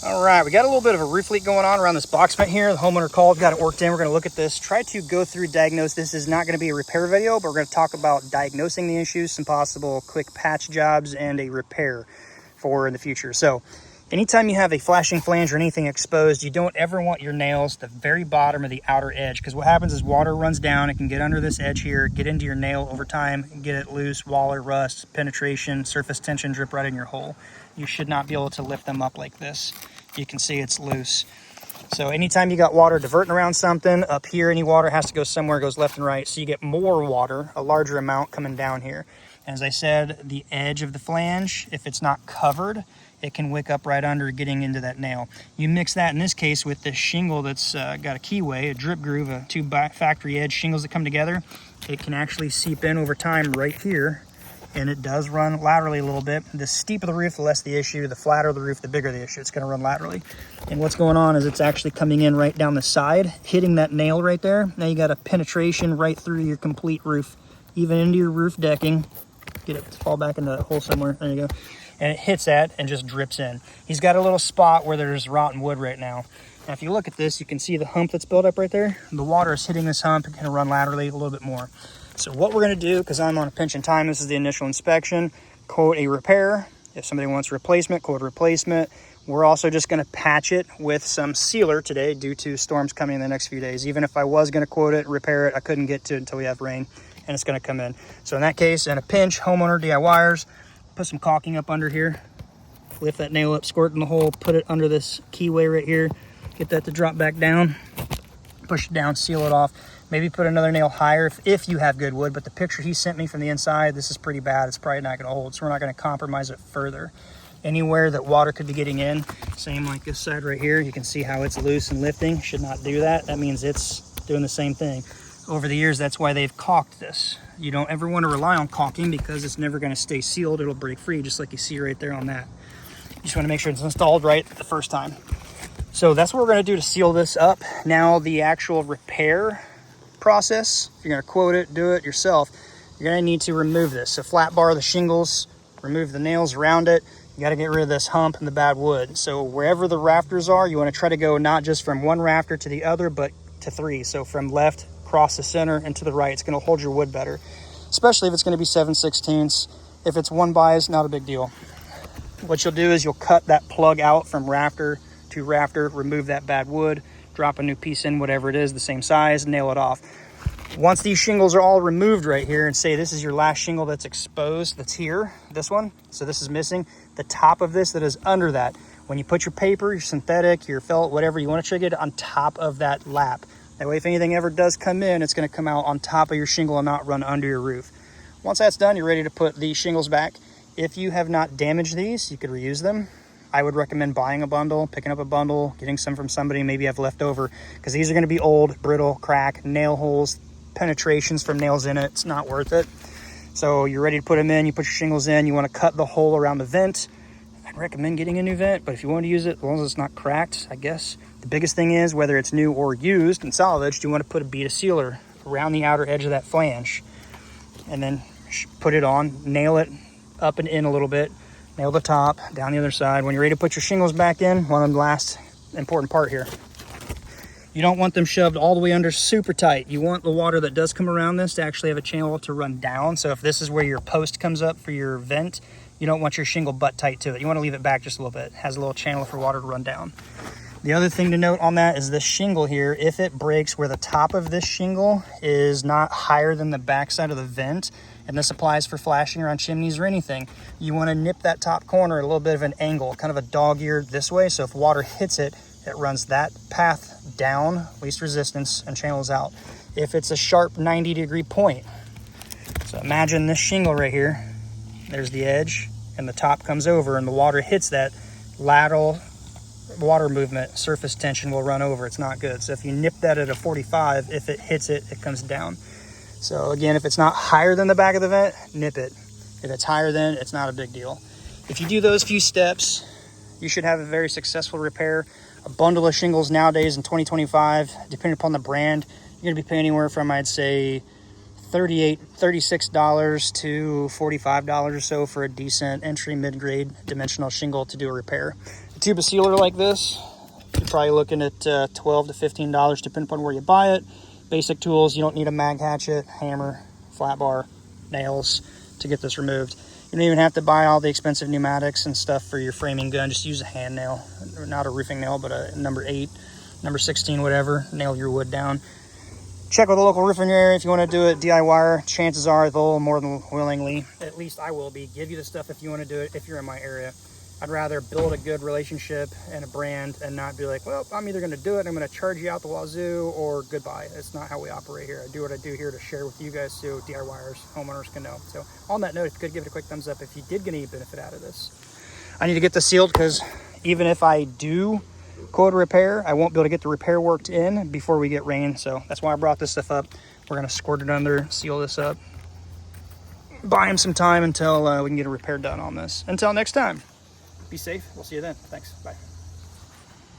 All right, we got a little bit of a roof leak going on around this box vent here. The homeowner called, got it worked in. We're going to look at this, try to go through, diagnose. This is not going to be a repair video, but we're going to talk about diagnosing the issues, some possible quick patch jobs, and a repair for in the future. So anytime you have a flashing flange or anything exposed, you don't ever want your nails at the very bottom of the outer edge, because what happens is water runs down. It can get under this edge here, get into your nail over time, get it loose, waller, rust, penetration, surface tension, drip right in your hole. You should not be able to lift them up like this. You can see it's loose. So anytime you got water diverting around something, up here any water has to go somewhere, goes left and right, so you get more water, a larger amount coming down here. And as I said, the edge of the flange, if it's not covered, it can wick up right under getting into that nail. You mix that in this case with this shingle that's got a keyway, a drip groove, two factory edge shingles that come together. It can actually seep in over time right here, and it does run laterally a little bit. The steeper the roof, the less the issue. The flatter the roof, the bigger the issue. It's going to run laterally. And what's going on is it's actually coming in right down the side, hitting that nail right there. Now you got a penetration right through your complete roof, even into your roof decking. Get it to fall back into that hole somewhere. There you go. And it hits that and just drips in. He's got a little spot where there's rotten wood right now. Now if you look at this, you can see the hump that's built up right there. The water is hitting this hump. It's going to run laterally a little bit more. So what we're going to do, because I'm on a pinch in time, this is the initial inspection, quote a repair. If somebody wants replacement, quote replacement. We're also just going to patch it with some sealer today due to storms coming in the next few days. Even if I was going to quote it, repair it, I couldn't get to it until we have rain, and it's going to come in. So in that case, in a pinch, homeowner DIYers, put some caulking up under here, lift that nail up, squirt in the hole, put it under this keyway right here, get that to drop back down, push it down, seal it off. Maybe put another nail higher if you have good wood, but the picture he sent me from the inside, this is pretty bad. It's probably not going to hold, so we're not going to compromise it further. Anywhere that water could be getting in, same like this side right here, you can see how it's loose and lifting. Should not do that. That means it's doing the same thing. Over the years, that's why they've caulked this. You don't ever want to rely on caulking because it's never going to stay sealed. It'll break free, just like you see right there on that. You just want to make sure it's installed right the first time. So that's what we're going to do to seal this up. Now the actual repair process, if you're going to quote it, do it yourself, you're going to need to remove this. So flat bar the shingles, remove the nails around it. You got to get rid of this hump and the bad wood. So wherever the rafters are, you want to try to go not just from one rafter to the other, but to three. So from left, across the center, and to the right. It's going to hold your wood better, especially if it's going to be 7/16. If it's one bias, not a big deal. What you'll do is you'll cut that plug out from rafter to rafter, remove that bad wood, drop a new piece in, whatever it is, the same size, nail it off. Once these shingles are all removed right here, and say this is your last shingle that's exposed, that's here, this one, so this is missing, the top of this that is under that, when you put your paper, your synthetic, your felt, whatever, you want to try to get it on top of that lap. That way if anything ever does come in, it's going to come out on top of your shingle and not run under your roof. Once that's done, you're ready to put the shingles back. If you have not damaged these, you could reuse them. I would recommend buying a bundle, picking up a bundle, getting some from somebody maybe have left over, because these are going to be old, brittle, crack, nail holes, penetrations from nails in it. It's not worth it. So you're ready to put them in, you put your shingles in, you want to cut the hole around the vent. I'd recommend getting a new vent, but if you want to use it, as long as it's not cracked, I guess. The biggest thing is, whether it's new or used and salvaged, you want to put a bead of sealer around the outer edge of that flange, and then put it on, nail it up and in a little bit, nail the top, down the other side. When you're ready to put your shingles back in, one of the last important part here. You don't want them shoved all the way under super tight. You want the water that does come around this to actually have a channel to run down. So if this is where your post comes up for your vent, you don't want your shingle butt tight to it. You want to leave it back just a little bit. It has a little channel for water to run down. The other thing to note on that is this shingle here, if it breaks where the top of this shingle is not higher than the backside of the vent, and this applies for flashing around chimneys or anything, you want to nip that top corner at a little bit of an angle, kind of a dog ear this way, so if water hits it, it runs that path down, least resistance, and channels out. If it's a sharp 90-degree point, so imagine this shingle right here, there's the edge, and the top comes over, and the water hits that, lateral water movement, surface tension will run over. It's not good. So if you nip that at a 45, if it hits it, it comes down. So again, if it's not higher than the back of the vent, nip it. If it's higher than, it's not a big deal. If you do those few steps, you should have a very successful repair. A bundle of shingles nowadays in 2025, depending upon the brand, you're gonna be paying anywhere from, I'd say, $36 to $45 or so for a decent entry mid-grade dimensional shingle to do a repair. A tube of sealer like this, you're probably looking at $12 to $15 depending upon where you buy it. Basic tools, you don't need a mag hatchet, hammer, flat bar, nails to get this removed. You don't even have to buy all the expensive pneumatics and stuff for your framing gun. Just use a hand nail, not a roofing nail, but a number 8, number 16, whatever. Nail your wood down. Check with a local roofer in your area if you want to do it DIY. Chances are they'll more than willingly, at least I will be, give you the stuff if you want to do it if you're in my area. I'd rather build a good relationship and a brand and not be like, well, I'm either going to do it and I'm going to charge you out the wazoo or goodbye. It's not how we operate here. I do what I do here to share with you guys so DIYers, homeowners can know. So on that note, if you could give it a quick thumbs up if you did get any benefit out of this. I need to get this sealed because even if I do quote a repair, I won't be able to get the repair worked in before we get rain. So that's why I brought this stuff up. We're going to squirt it under, seal this up, buy him some time until we can get a repair done on this. Until next time. Be safe. We'll see you then. Thanks. Bye.